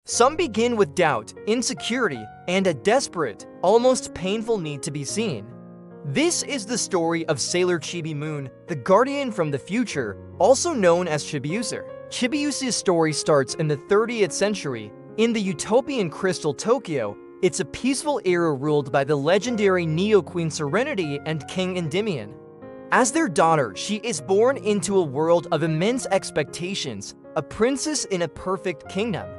Some begin with doubt, insecurity, and a desperate, almost painful need to be seen. This is the story of Sailor Chibi Moon, the guardian from the future, also known as Chibiusa. Chibiusa's story starts in the 30th century. In the utopian Crystal Tokyo, it's a peaceful era ruled by the legendary Neo-Queen Serenity and King Endymion. As their daughter, she is born into a world of immense expectations, a princess in a perfect kingdom.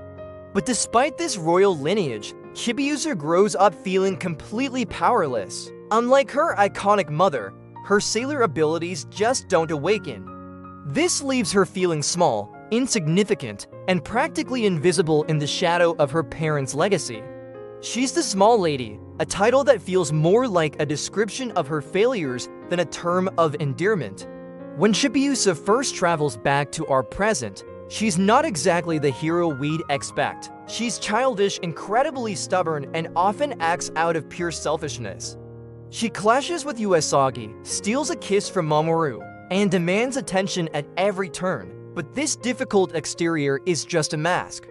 But despite this royal lineage, Chibiusa grows up feeling completely powerless. Unlike her iconic mother, her sailor abilities just don't awaken. This leaves her feeling small, insignificant, and practically invisible in the shadow of her parents' legacy. She's the small lady, a title that feels more like a description of her failures than a term of endearment. When Chibiusa first travels back to our present, she's not exactly the hero we'd expect. She's childish, incredibly stubborn, and often acts out of pure selfishness. She clashes with Uesagi, steals a kiss from Mamoru, and demands attention at every turn, but this difficult exterior is just a mask.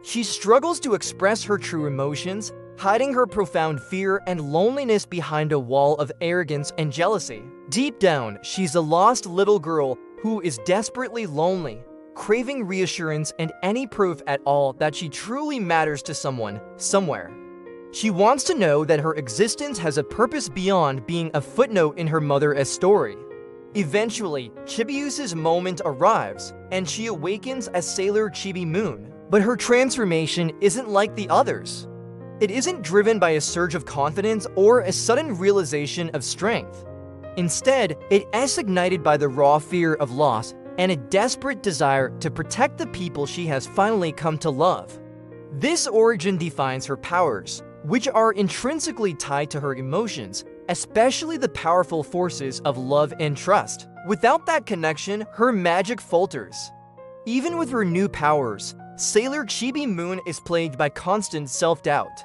She struggles to express her true emotions, hiding her profound fear and loneliness behind a wall of arrogance and jealousy. Deep down, she's a lost little girl who is desperately lonely, craving reassurance and any proof at all that she truly matters to someone, somewhere. She wants to know that her existence has a purpose beyond being a footnote in her mother's story. Eventually, Chibiusa's moment arrives, and she awakens as Sailor Chibi Moon. But her transformation isn't like the others. It isn't driven by a surge of confidence or a sudden realization of strength. Instead, it is ignited by the raw fear of loss and a desperate desire to protect the people she has finally come to love. This origin defines her powers, which are intrinsically tied to her emotions, especially the powerful forces of love and trust. Without that connection, her magic falters. Even with her new powers, Sailor Chibi Moon is plagued by constant self-doubt.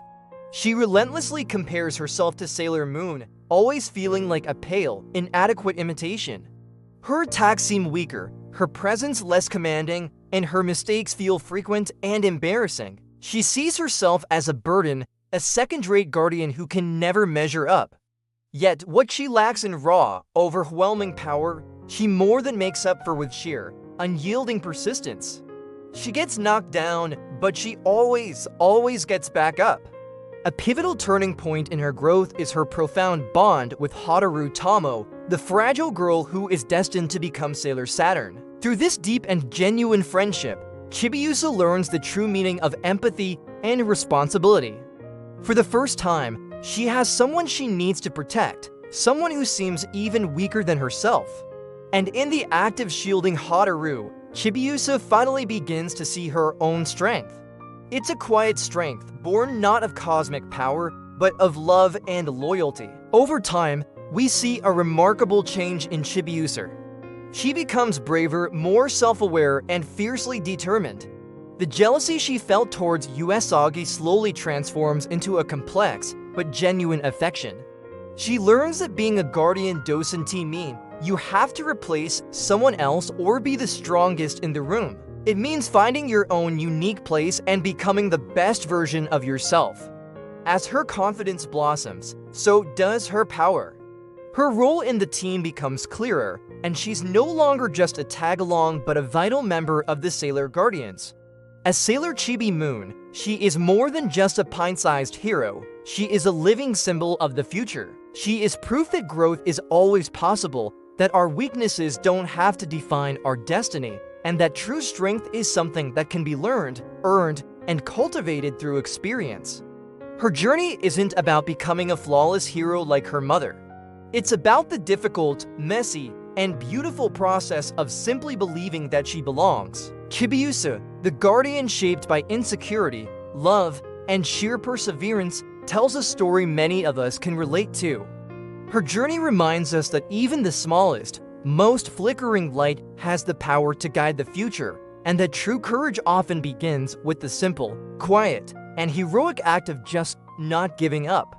She relentlessly compares herself to Sailor Moon, always feeling like a pale, inadequate imitation. Her attacks seem weaker, her presence less commanding, and her mistakes feel frequent and embarrassing. She sees herself as a burden, a second-rate guardian who can never measure up. Yet, what she lacks in raw, overwhelming power, she more than makes up for with sheer, unyielding persistence. She gets knocked down, but she always gets back up. A pivotal turning point in her growth is her profound bond with Haruo Tomo, the fragile girl who is destined to become Sailor Saturn. Through this deep and genuine friendship, Chibiusa learns the true meaning of empathy and responsibility. For the first time, she has someone she needs to protect, someone who seems even weaker than herself. And in the act of shielding Haruo, Chibiusa finally begins to see her own strength. It's a quiet strength, born not of cosmic power, but of love and loyalty. Over time, we see a remarkable change in Chibiusa. She becomes braver, more self-aware, and fiercely determined. The jealousy she felt towards Uesagi slowly transforms into a complex, but genuine affection. She learns that being a guardian doesn't mean you have to replace someone else or be the strongest in the room. It means finding your own unique place and becoming the best version of yourself. As her confidence blossoms, so does her power. Her role in the team becomes clearer, and she's no longer just a tag-along but a vital member of the Sailor Guardians. As Sailor Chibi Moon, she is more than just a pint-sized hero. She is a living symbol of the future. She is proof that growth is always possible, that our weaknesses don't have to define our destiny, and that true strength is something that can be learned, earned, and cultivated through experience. Her journey isn't about becoming a flawless hero like her mother. It's about the difficult, messy, and beautiful process of simply believing that she belongs. Chibiusa, the guardian shaped by insecurity, love, and sheer perseverance, tells a story many of us can relate to. Her journey reminds us that even the smallest, most flickering light has the power to guide the future, and that true courage often begins with the simple, quiet, and heroic act of just not giving up.